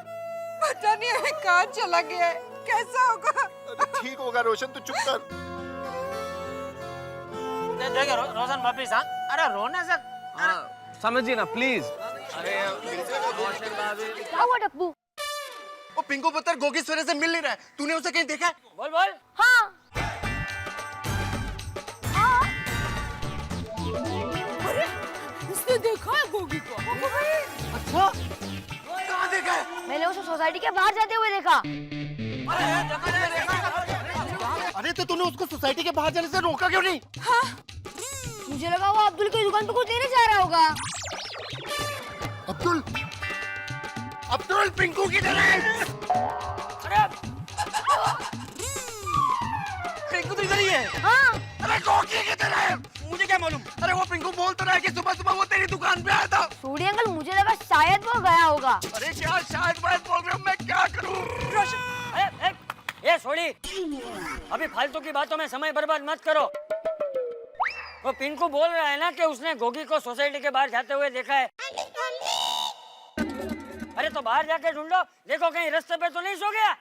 पता नहीं है कहाँ चला गया है, कैसा होगा? अरे ठीक होगा रोशन, तू चुप कर। देखिए रोशन भाभी साहब, अरे रोने से समझिए ना प्लीज। क्या हुआ टप्पू? वो पिंकू पुत्र गोगी सवेरे से मिल नहीं रहा है, तूने उसे कहीं देखा है? बोल बोल। हाँ। हाँ। अरे उसने देखा है गोगी को। अच्छा, कहाँ देखा है? मैंने उसे सोसाइटी के बाहर जाते हुए देखा। अरे तो तूने उसको सोसाइटी के बाहर जाने से रोका क्यों नहीं? हाँ। मुझे लगा वो अब्दुल की दुकान पे कुछ लेने जा रहा होगा। अब्दुल, अब्दुल पिंकू की तरह। अरे पिंकू तो इधर ही है। हाँ। अरे गोगी की तरह है। मुझे क्या मालूम? अरे वो पिंकू बोलता रहा है कि सुबह सुबह वो तेरी दुकान पे आया था। सूडी अंकल, मुझे लगा शायद वो गया होगा। अरे क्या शायद बात बोल रहे हो, मैं क्या करूं? रोशन, ये छोड़ी, अभी फालतू की बातों में समय बर्बाद मत करो। वो पिंकू बोल रहा है ना कि उसने गोगी को सोसाइटी के बाहर जाते हुए देखा है। अरे तो बाहर जाके ढूंढो, देखो कहीं रास्ते पे तो नहीं सो गया।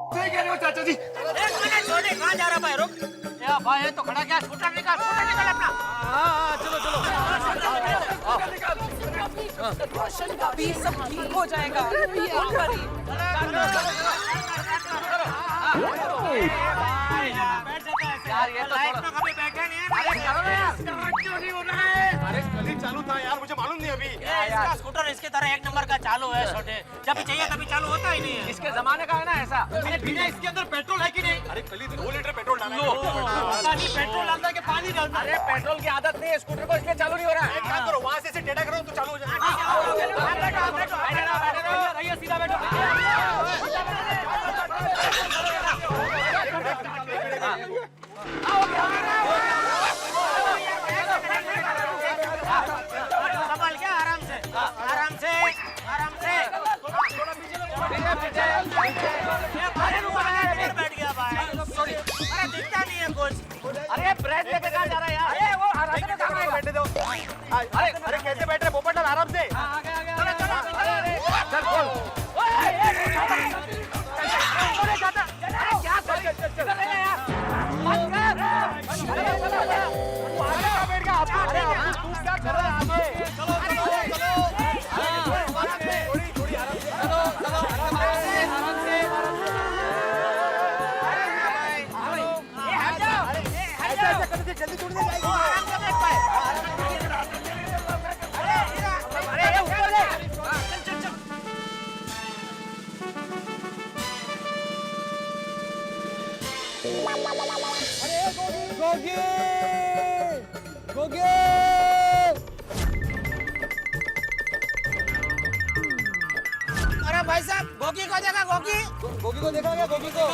सही कह रहे हो चाचा जी। एक मिनट छोटे, कहाँ जा रहा भाई? रुक। या भाई है तो खड़ा क्या? स्कूटर निकाल, स्कूटर निकाल अपना। हाँ चलो चलो। रोशन भाभी, सब ठीक हो जाएगा। Don't worry। यार ये तो लाइफ में कभी बैठे नहीं है ना। अरे करो ना यार। क्यों नहीं हो रहा है? अरे कल ही चालू था यार, मुझे मालूम नहीं अभी। इसका स्कूटर इसके तरह एक नंबर का चालू है छोटे, जब चाहिए तभी चालू होता ही नहीं है। इसके जमाने का है ना ऐसा। अरे बिना इसके अंदर पेट्रोल है कि नहीं? अरे कल ही 2 लीटर पेट्रोल डाला है। पता नहीं पेट्रोल डालता है कि पानी डालता है। अरे पेट्रोल की आदत नहीं है स्कूटर को, इसलिए चालू नहीं हो रहा है। एक काम करो, वहाँ से टेढ़ा करो तो चालू हो जाएगा। सीधा बैठो। संभाल के, आराम से, आराम से, आराम से। बैठ गया भाई। अरे दिखता नहीं है कुछ। अरे ब्रेक लेके कहाँ जा रहा है यार? अरे वो रास्ते में कहाँ है? बैठने दो। अरे कैसे बैठ रहे? पोपट डाल आराम से। चल खोल। क्या कर? चल यार। मत कर। बैठ गया। तू क्या कर रहा है? अरे भाई साहब, गोगी को देखा? गोगी को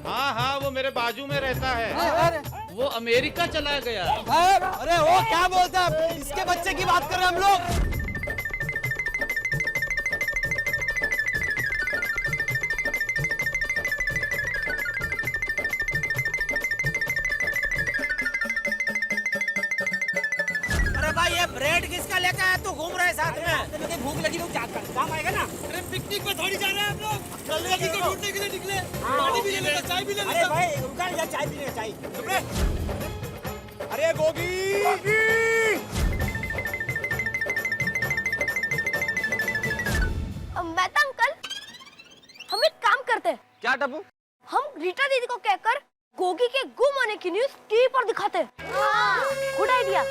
हाँ हाँ, वो मेरे बाजू में रहता है। वो अमेरिका चला गया। अरे वो क्या बोलता है, इसके बच्चे की बात कर रहे हैं हम लोग। अरे भाई, ये ब्रेड किसका लेकर आया? तू घूम रहा है साथ में? मुझे भूख लगी तो काम आएगा ना। अरे पिकनिक में थोड़ी जा रहे हैं हम लोग, जल्दी को ढूंढने के लिए निकले। पानी भी ले लेना, चाय भी ले लेना। अरे भाई, रुका यार, चाय पीने चाय। चुप रहे। अरे गोगी, मेहता अंकल, हम एक काम करते हैं। क्या टप्पू? हम रीटा दीदी को कहकर गोगी के गुम होने की न्यूज़ टीवी पर दिखाते हैं। Good idea.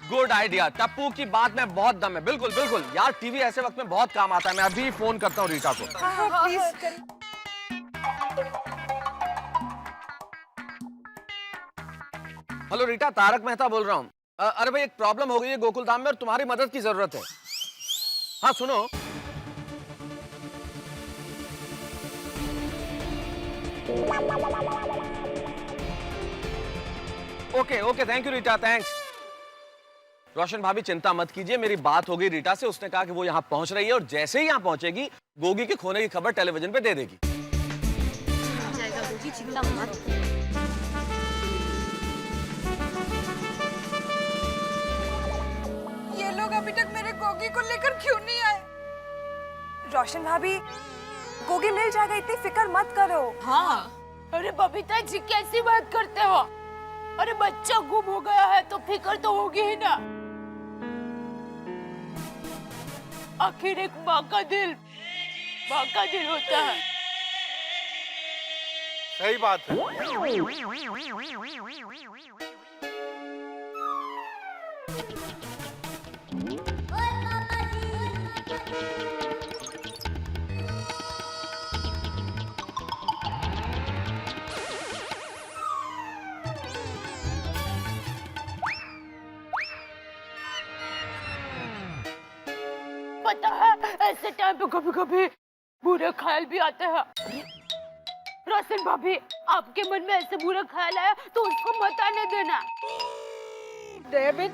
Good idea. Tappu की बात में बहुत दम है। बिल्कुल बिल्कुल यार, टीवी ऐसे वक्त में बहुत काम आता है। मैं अभी फोन करता हूँ रीटा को। प्लीज। हेलो रीटा, तारक मेहता बोल रहा हूँ। अरे भाई, एक प्रॉब्लम हो गई है गोकुल धाम में और तुम्हारी मदद की जरूरत है। हाँ सुनो, okay okay, thank you Rita, thanks. Roshan भाभी चिंता मत कीजिए, मेरी बात हो गई रीटा से। उसने कहा कि वो यहाँ पहुंच रही है और जैसे ही यहाँ पहुंचेगी गोगी के खोने की खबर टेलीविजन पे दे देगी। चिंता मत। ये लोग अभी तक मेरे गोगी को लेकर क्यों नहीं आए? रोशन भाभी, गोगी मिल जाएगा, इतनी फिक्र मत करो। हाँ, अरे बबीता जी कैसी बात करते हो? अरे बच्चा गुम हो गया है तो फिक्र तो होगी ही ना। आखिर एक माँ का दिल होता है। सही बात है। पता है, ऐसे टाइम पे कभी कभी बुरे ख्याल भी आते हैं। रोशन भाभी, आपके मन में ऐसे बुरा ख्याल आया तो उसको मत आने देना। डेविड,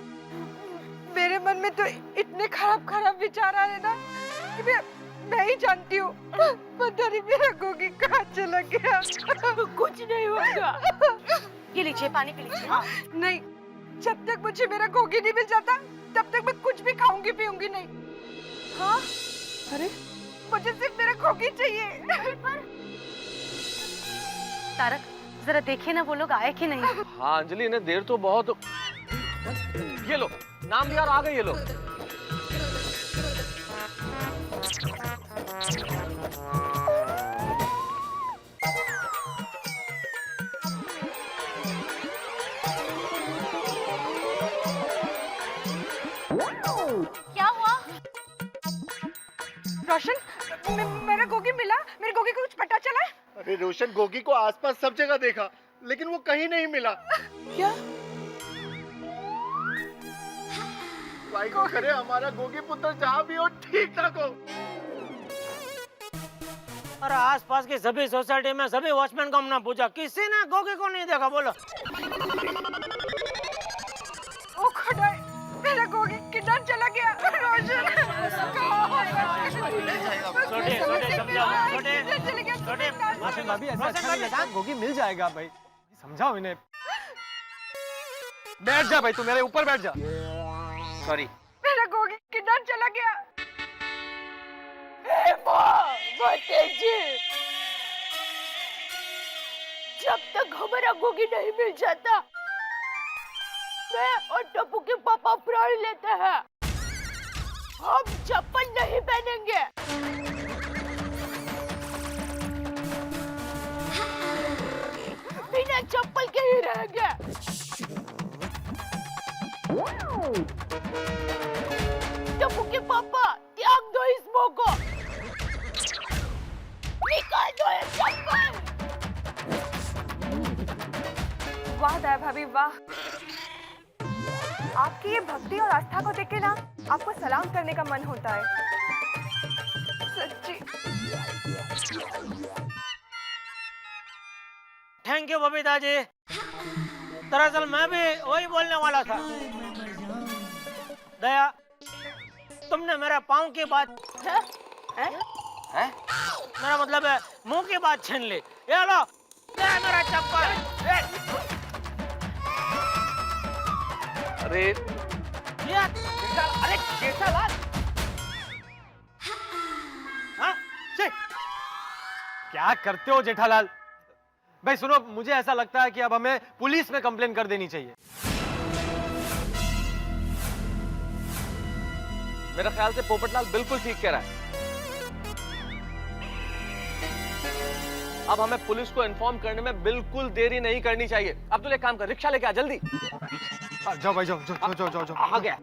मेरे मन में तो इतने खराब विचार आ रहे ना कि मैं ही जानती हूँ। पता नहीं मेरा गोगी कहाँ चला गया। कुछ नहीं होगा। ये लीजिए, पानी पी लीजिए। हाँ। नहीं, जब तक मुझे मेरा गोगी नहीं मिल जाता तब तक मैं कुछ भी खाऊंगी पीऊंगी नहीं। हाँ? अरे मुझे सिर्फ मेरा गोगी चाहिए। तारक, जरा देखिए ना वो लोग आए कि नहीं। हाँ अंजलि, इन्हें देर तो बहुत। ये लो, नाम लिया और आ गए ये लोग। क्या हुआ? रोशन, मेरा गोगी मिला? मेरे गोगी को कुछ पता चला? अरे रोशन, गोगी को आसपास सब जगह देखा लेकिन वो कहीं नहीं मिला। क्या? भाई को करे हमारा गोगी पुत्र जहाँ भी हो ठीक ठाक हो। अरे आसपास की सभी सोसाइटी में सभी वॉचमैन को हमने पूछा, किसी ने गोगी को नहीं देखा। बोलो। ओ खुदा, मेरा गोगी किधर चला गया? रोशन, रोशन भाभी, ऐसा अच्छा नहीं लगता। गोगी मिल जाएगा भाई, समझाओ इन्हें। बैठ जा भाई, तू मेरे ऊपर बैठ जा। सॉरी। मेरा गोगी किधर चला गया? जब तक हमारा गोगी नहीं मिल जाता, मैं और टप्पू के पापा प्राण लेते हैं। हम चप्पल नहीं पहनेंगे। बिना चप्पल के ही रहेंगे। टप्पू के पापा त्याग दो इस मोह को, निकाल दो ये चप्पल। वाह दया भाभी वाह, आपकी ये भक्ति और आस्था को देख के ना आपको सलाम करने का मन होता है सच्ची। Thank you Babita ji. दरअसल मैं भी वही बोलने वाला था। दया, तुमने मेरे पाँव की बात मेरा मतलब है मुंह की बात छीन ली। ये लो, ये मेरा चप्पल। अरे अरे जेठालाल, हाँ? क्या करते हो जेठालाल? भाई सुनो, मुझे ऐसा लगता है कि अब हमें पुलिस में कंप्लेन कर देनी चाहिए। मेरा ख्याल से पोपटलाल बिल्कुल ठीक कह रहा है। अब हमें पुलिस को इन्फॉर्म करने में बिल्कुल देरी नहीं करनी चाहिए। अब्दुल एक काम कर, रिक्शा लेके आ जल्दी। जाओ भाई, जाओ जाओ जाओ जाओ जाओ। आ गया।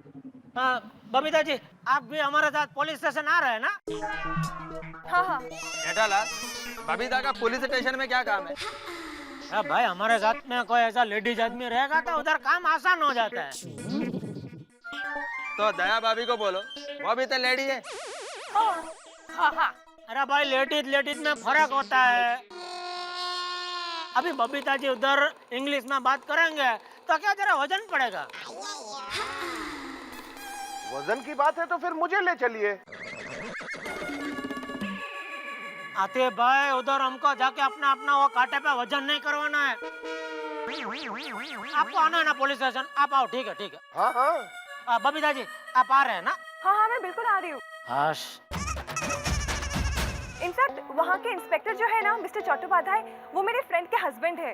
बबीता जी, आप भी हमारे साथ पुलिस स्टेशन आ रहे हैं ना? हाँ हाँ। जेठालाल, बबीता का पुलिस स्टेशन में क्या काम है? भाई हमारे साथ में कोई ऐसा लेडीज आदमी रहेगा तो उधर काम आसान हो जाता है। तो दया भाभी को बोलो, वो भी तो लेडी है। अरे भाई, लेडीज में फर्क होता है। अभी बबीता जी उधर इंग्लिश में बात करेंगे तो क्या जरा वजन पड़ेगा। वजन की बात है तो फिर मुझे ले चलिए। आते भाई, उधर हमको जाके अपना अपना वो कांटे पे वजन नहीं करवाना है। आपको आना है ना पुलिस स्टेशन? आप आओ। ठीक है ठीक है। हाँ हाँ। बबीता जी, आप आ रहे हैं ना? हाँ हाँ मैं बिल्कुल आ रही हूँ। इनफैक्ट वहाँ के इंस्पेक्टर जो है ना मिस्टर चट्टोपाध्याय, वो मेरे फ्रेंड के हस्बैंड है।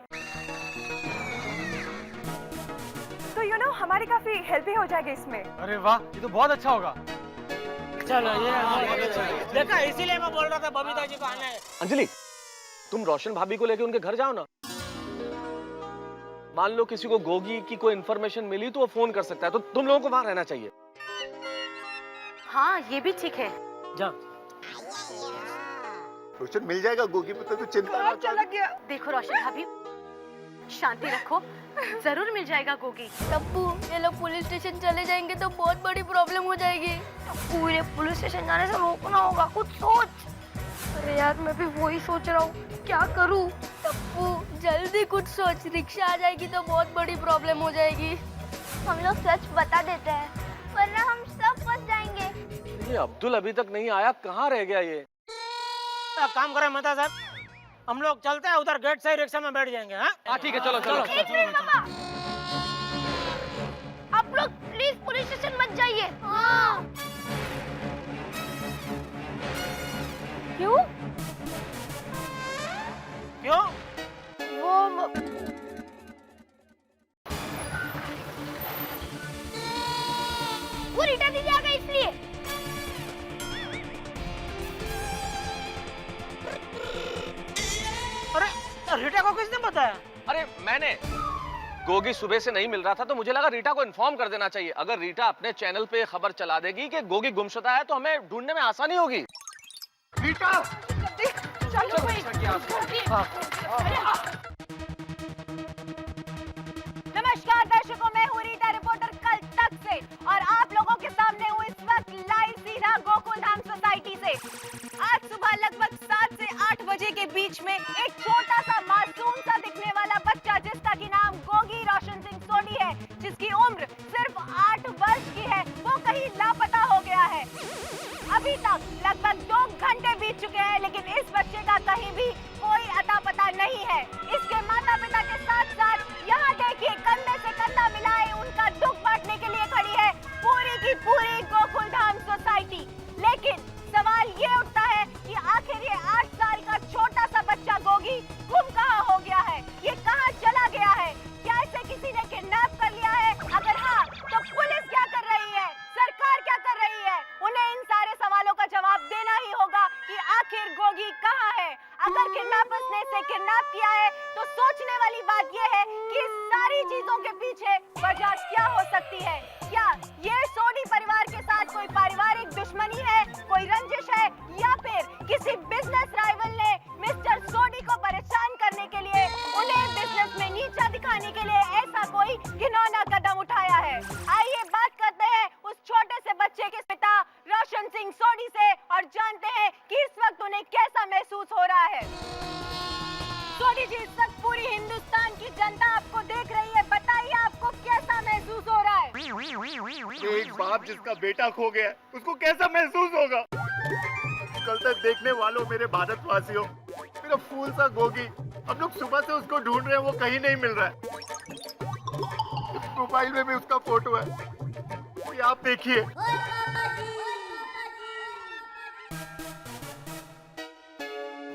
तो यू नो हमारी काफी हेल्प भी हो जाएगी इसमें। अरे वाह, ये तो बहुत अच्छा होगा। चलो ये देखा, इसीलिए मैं बोल रहा था बबीता जी को आना है। अंजलि, तुम रोशन भाभी को लेके उनके घर जाओ ना। मान लो किसी को गोगी की कोई इन्फॉर्मेशन मिली तो वो फोन कर सकता है, तो तुम लोगों को वहां रहना चाहिए। हाँ ये भी ठीक है। जाओ। रोशन मिल जाएगा गोगी पे, तो चिंता मत चला गया। देखो रोशन भाभी, शांति रखो, जरूर मिल जाएगा गोगी। टप्पू, ये लोग पुलिस स्टेशन चले जाएंगे तो बहुत बड़ी प्रॉब्लम हो जाएगी। टप्पू, ये पुलिस स्टेशन जाने से रोकना होगा, कुछ सोच। अरे यार, मैं भी वही सोच रहा हूँ, क्या करूँ? टप्पू जल्दी कुछ सोच, रिक्शा आ जाएगी तो बहुत बड़ी प्रॉब्लम हो जाएगी। हम लोग सच बता देते हैं, वरना हम सब फंस जाएंगे। ये अब्दुल अभी तक नहीं आया, कहाँ रह गया ये? काम करें मेहता साहब, हम लोग चलते हैं उधर, गेट से रिक्शा में बैठ जाएंगे। हाँ ठीक है, चलो चलो। एक मिनट पापा, आप लोग प्लीज पुलिस स्टेशन मत जाइए। हाँ। क्यों? क्यों? वो रीटा दीदी आ गई इसलिए। अरे रीटा को किसने बताया? अरे मैंने, गोगी सुबह से नहीं मिल रहा था तो मुझे लगा रीटा को इन्फॉर्म कर देना चाहिए। अगर रीटा अपने चैनल पे खबर चला देगी कि गोगी गुमशुदा है तो हमें ढूंढने में आसानी होगी। रीटा, चलो भाई। नमस्कार दर्शकों, मैं हूँ रीटा, रिपोर्टर कल तक से, और आप लोगों के सामने हूँ इस वक्त लाइव सीधा गोकुल धाम सोसाइटी से। आज सुबह लगभग 7 से 8 बजे के बीच में एक छोटा सा मासूम सा दिखने वाला बच्चा, जिसका की नाम गोगी रोशन सिंह सोनी है, जिसकी उम्र सिर्फ 8 वर्ष की है, वो कहीं लापता हो गया है। अभी तक लगभग 2 घंटे बीत चुके हैं, लेकिन इस बच्चे का कहीं भी कोई अता पता नहीं है। इसके माता पिता के साथ साथ यहाँ देखिए, कंधे से कंधा मिलाए उनका दुख बांटने के लिए खड़ी है पूरी की पूरी गोकुल धाम सोसाइटी। लेकिन सवाल ये उठता है कि आखिर ये 8 साल का छोटा सा बच्चा गोगी गुम कहाँ हो गया है? ये कहाँ चला गया है? क्या इसे किसी ने किडनैप कर लिया है? अगर हाँ, तो पुलिस क्या कर रही है? सरकार क्या कर रही है? उन्हें इन सारे सवालों का जवाब देना ही होगा कि आखिर गोगी कहाँ है। अगर किडनैपर्स ने इसे किडनैप किया है तो सोचने वाली बात यह है कि इस सारी चीजों के पीछे वजह क्या हो सकती है। क्या किसी बिजनेस राइवल ने मिस्टर सोडी को परेशान करने के लिए, उन्हें बिजनेस में नीचा दिखाने के लिए ऐसा कोई घिनौना कदम उठाया है। आइए बात करते हैं उस छोटे से बच्चे के पिता रोशन सिंह सोडी से और जानते हैं कि इस वक्त उन्हें कैसा महसूस हो रहा है। सोडी जी, इस वक्त पूरी हिंदुस्तान की जनता आपको देख रही है, बताइए आपको कैसा महसूस हो रहा है? एक बाप जिसका बेटा खो गया उसको कैसा महसूस होगा? कल तक देखने वालों, मेरे भारतवासियों, मेरा फूल सा गोगी, हम लोग सुबह से उसको ढूंढ रहे हैं, वो कहीं नहीं मिल रहा है। मोबाइल में भी उसका फोटो है, ये आप देखिए।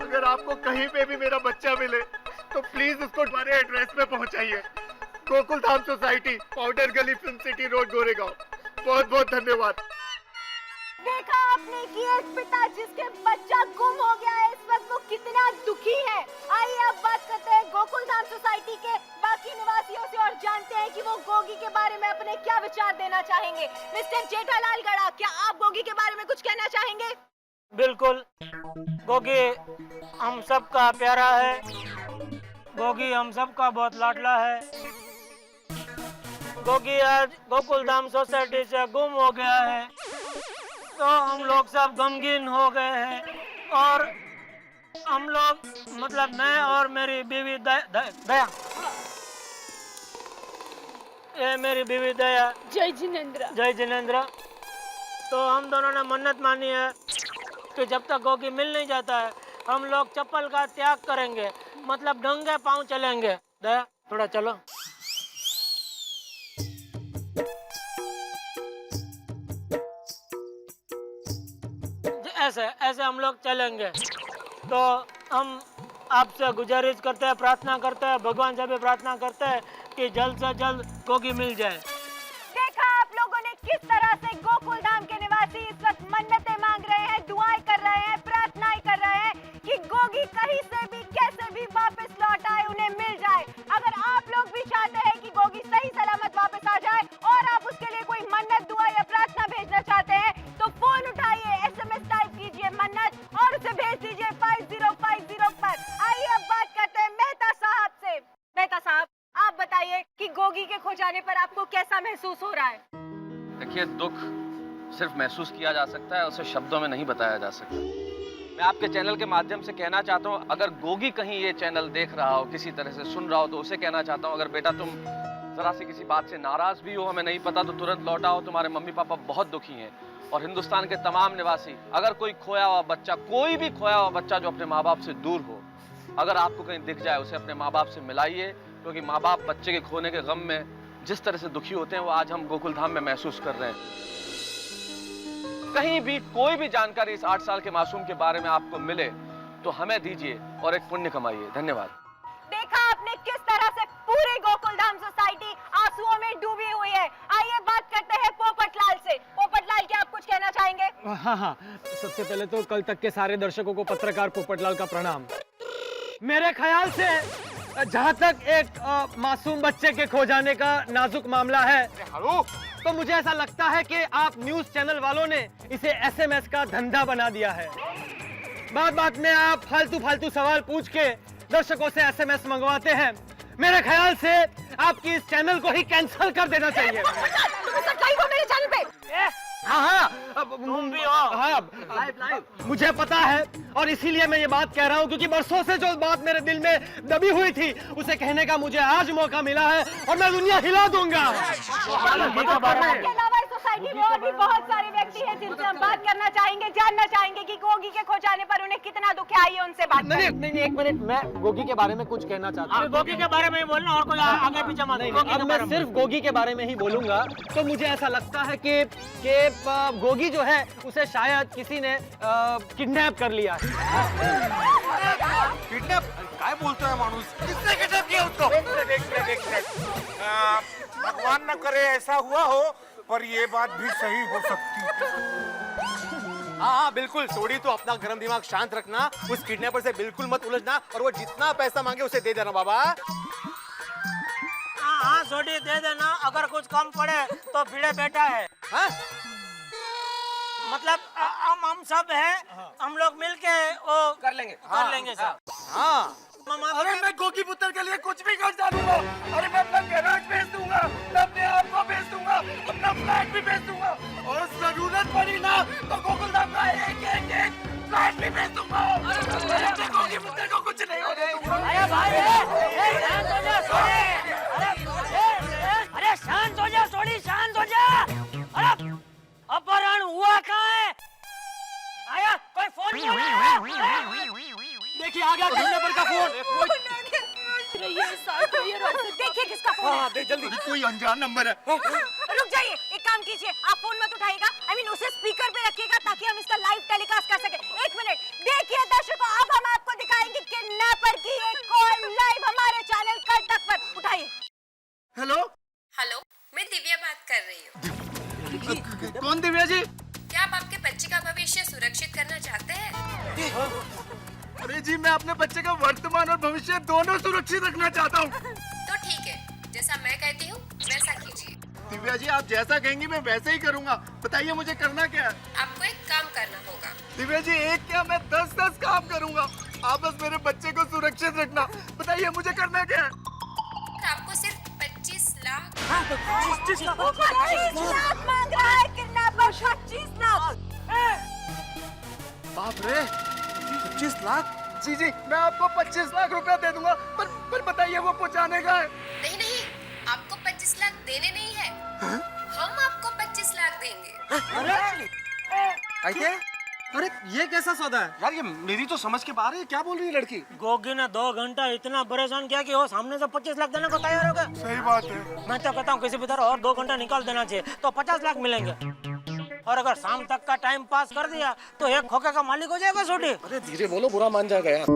अगर आपको कहीं पे भी मेरा बच्चा मिले तो प्लीज उसको हमारे एड्रेस पे पहुंचाइए। गोकुल धाम सोसाइटी, पाउडर गली, फिल्म सिटी रोड, गोरेगांव। बहुत बहुत धन्यवाद। देखा आपने कि एक पिता जिसके बच्चा गुम हो गया है, इस वक्त वो कितना दुखी है। आइए अब बात करते हैं गोकुल धाम सोसाइटी के बाकी निवासियों से और जानते हैं कि वो गोगी के बारे में अपने क्या विचार देना चाहेंगे। मिस्टर जेठालाल गड़ा, क्या आप गोगी के बारे में कुछ कहना चाहेंगे? बिल्कुल, गोगी हम सबका प्यारा है, गोगी हम सबका बहुत लाडला है। गोगी आज गोकुल धाम सोसाइटी से गुम हो गया है तो हम लोग सब गमगीन हो गए हैं और हम लोग, मतलब मैं और मेरी बीवी दया, ये मेरी बीवी दया, जय जिनेंद्र। जय जिनेंद्र, तो हम दोनों ने मन्नत मानी है कि जब तक गोगी मिल नहीं जाता है हम लोग चप्पल का त्याग करेंगे, मतलब नंगे पांव चलेंगे। दया, थोड़ा चलो। ऐसे ऐसे हम लोग चलेंगे। तो हम आपसे गुजारिश करते हैं, प्रार्थना करते हैं, भगवान से भी प्रार्थना करते हैं कि जल्द से जल्द गोगी मिल जाए। देखा आप लोगों ने किस तरह से गोकुल धाम के निवासी इस वक्त मन्नतें मांग रहे हैं, दुआएं कर रहे हैं, प्रार्थनाएं कर रहे हैं कि गोगी कहीं से भी कैसे भी वापस लौट आए, उन्हें मिल जाए। अगर आप लोग भी चाहते हैं कि गोगी सही सलामत वापस आ जाए और आप उसके लिए कोई मन्नत, दुआ या प्रार्थना भेजना चाहते हैं तो फोन उठाइए, SMS टाइप कीजिए मन्नत और उसे भेज दीजिए 5050 पर। आइए अब बात करते हैं मेहता साहब से। मेहता साहब, आप बताइए कि गोगी के खो जाने पर आपको कैसा महसूस हो रहा है? देखिए, दुख सिर्फ महसूस किया जा सकता है, उसे शब्दों में नहीं बताया जा सकता। मैं आपके चैनल के माध्यम से कहना चाहता हूँ, अगर गोगी कहीं ये चैनल देख रहा हो, किसी तरह से सुन रहा हो, तो उसे कहना चाहता हूँ, अगर बेटा तुम जरा से किसी बात से नाराज भी हो, हमें नहीं पता, तो तुरंत लौटा हो। तुम्हारे मम्मी पापा बहुत दुखी हैं और हिंदुस्तान के तमाम निवासी, अगर कोई खोया हुआ बच्चा, कोई भी खोया हुआ बच्चा जो अपने माँ बाप से दूर हो, अगर आपको कहीं दिख जाए, उसे अपने माँ बाप से मिलाइए, क्योंकि माँ बाप बच्चे के खोने के गम में जिस तरह से दुखी होते हैं वो आज हम गोकुल धाम में महसूस कर रहे हैं। कहीं भी कोई भी जानकारी इस 8 साल के मासूम के बारे में आपको मिले तो हमें दीजिए और एक पुण्य कमाइए। धन्यवाद। देखा आपने किस तरह से पूरी गोकुल धाम सोसाइटी आंसुओं में डूबी हुई है। आइए बात करते हैं पोपटलाल से। पोपटलाल, क्या आप कुछ कहना चाहेंगे? हाँ, सबसे पहले तो कल तक के सारे दर्शकों को पत्रकार पोपटलाल का प्रणाम। मेरे ख्याल से जहाँ तक एक मासूम बच्चे के खो जाने का नाजुक मामला है, तो मुझे ऐसा लगता है कि आप न्यूज चैनल वालों ने इसे SMS का धंधा बना दिया है। बात में आप फालतू सवाल पूछ के दर्शकों से SMS मंगवाते हैं। मेरे ख्याल से आपकी इस चैनल को ही कैंसिल कर देना चाहिए। मेरे चैनल पे हाँ, तुम भी हो। हाँ, मुझे पता है और इसीलिए मैं ये बात कह रहा हूँ, क्योंकि बरसों से जो बात मेरे दिल में दबी हुई थी उसे कहने का मुझे आज मौका मिला है और मैं दुनिया हिला दूंगा। के अलावा सोसाइटी में और भी बहुत सारे व्यक्ति हैं जिनसे हम बात करना चाहेंगे, जानना चाहेंगे कि गोगी के खो जाने पर उन्हें कितना दुख है। आइए उनसे बात करें। नहीं, एक मिनट, मैं गोगी के बारे में कुछ कहना चाहता हूँ। गोगी के बारे में बोलना और कोई आगे पीछे मत। अब मैं सिर्फ गोगी के बारे में ही बोलूंगा। तो मुझे ऐसा लगता है कि गोगी जो है उसे शायद किसी ने किडनैप कर लिया है। किडनैप? काय बोलतोय माणूस? किसने किडनैप किया उसको? भगवान न करे ऐसा हुआ हो, पर ये बात भी सही हो सकती है। हाँ, बिल्कुल। सोडी, तो अपना गरम दिमाग शांत रखना, उस किडनैपर से बिल्कुल मत उलझना और वो जितना पैसा मांगे उसे दे देना बाबा। हाँ, सोडी दे देना, अगर कुछ कम पड़े तो भिड़े बैठा है। हाँ? मतलब हम सब हैं, हम लोग मिलके वो कर लेंगे सर। हाँ अरे मैं गोगी पुत्र के लिए कुछ भी कर डालूंगा। अरे मैं अपना गैराज बेच दूंगा, मैं अपने आप को बेच दूंगा, अपना फ्लैट भी बेच दूंगा, और जरूरत पड़ी ना तो गोकुल धाम का एक फ्लैट भी बेच दूंगा। अरे गोगी पुत्र को कुछ नहीं होने दूंगा। अरे भाई शांत हो जा सोनी। अरे शांत हो जा सोनी, शांत हो जा। अरे अपहरण हुआ कहाँ है? आया कोई फोन देखिए आ गया किडनैपर का फोन। देखिए किसका फोन है। देख जल्दी, कोई अनजान नंबर है। रुक जाइए, एक काम कीजिए, आप फोन मत उठाइएगा, उसे स्पीकर पे रखिएगा ताकि हम इसका लाइव टेलीकास्ट कर सके। एक मिनट देखिए दर्शकों, अब हम आपको दिखाएंगे किडनैपर की एक कॉल लाइव हमारे चैनल कल तक पर। उठाइए। हेलो हेलो, मैं दिव्या बात कर रही हूँ। कौन दिव्या जी? क्या आप आपके बच्चे का भविष्य सुरक्षित करना चाहते हैं? अरे जी, मैं अपने बच्चे का वर्तमान और भविष्य दोनों सुरक्षित रखना चाहता हूँ। तो ठीक है, जैसा मैं कहती हूँ वैसा कीजिए। दिव्या जी, आप जैसा कहेंगी मैं वैसे ही करूँगा। बताइए मुझे करना क्या है? आपको एक काम करना होगा। दिव्या जी, एक क्या मैं 10 काम करूँगा। आप बस मेरे बच्चे को सुरक्षित रखना। बताइए मुझे करना क्या है? आपको सिर्फ 25 लाख। 25 लाख मांग रहा है किडनैपर, 25 लाख। बाप रे, 25 लाख? जी जी, मैं आपको 25 लाख रुपया दे दूंगा, पर बताइए वो पहुंचाने का है? नहीं, आपको 25 लाख देने नहीं है। हम आपको 25 लाख देंगे। ऐसे? अरे ये कैसा सौदा है? यार ये मेरी तो समझ के बाहर है। क्या बोल रही है लड़की? गोगी ने 2 घंटा इतना परेशान किया कि वो सामने से 25 लाख देने को तैयार हो गए। सही बात है। मैं तो कहता हूँ किसी भी तरह और 2 घंटा निकाल देना चाहिए तो 50 लाख मिलेंगे। और अगर शाम तक का टाइम पास कर दिया तो एक खोखे का मालिक हो जाएगा छोटी। अरे धीरे बोलो, बुरा मान जाएगा यार।